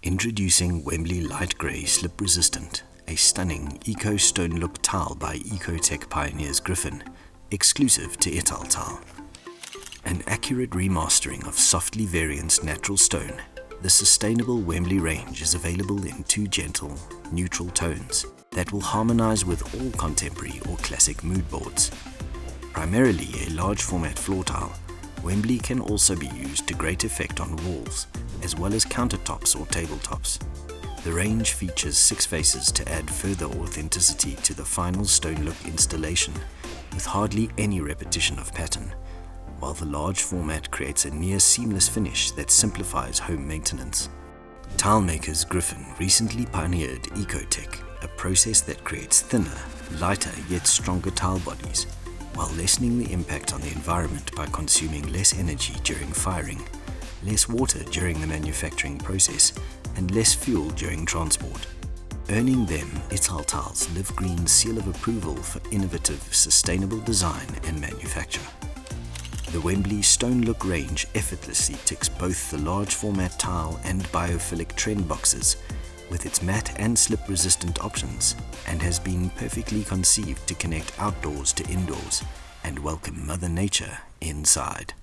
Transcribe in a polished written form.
Introducing Wembley Light Grey Slip Resistant, a stunning eco stone look tile by EcoTec Pioneers Gryphon, exclusive to Italtile. An accurate remastering of softly variant natural stone, the sustainable Wembley range is available in two gentle, neutral tones that will harmonize with all contemporary or classic mood boards. Primarily a large format floor tile, Wembley can also be used to great effect on walls, as well as countertops or tabletops. The range features 6 faces to add further authenticity to the final stone look installation, with hardly any repetition of pattern, while the large format creates a near seamless finish that simplifies home maintenance. Tilemakers Gryphon recently pioneered EcoTec, a process that creates thinner, lighter yet stronger tile bodies, while lessening the impact on the environment by consuming less energy during firing, less water during the manufacturing process, and less fuel during transport, earning them Italtile's LiveGreen seal of approval for innovative, sustainable design and manufacture. The Wembley Stone Look range effortlessly ticks both the large format tile and biophilic trend boxes with its matte and slip resistant options, and has been perfectly conceived to connect outdoors to indoors and welcome Mother Nature inside.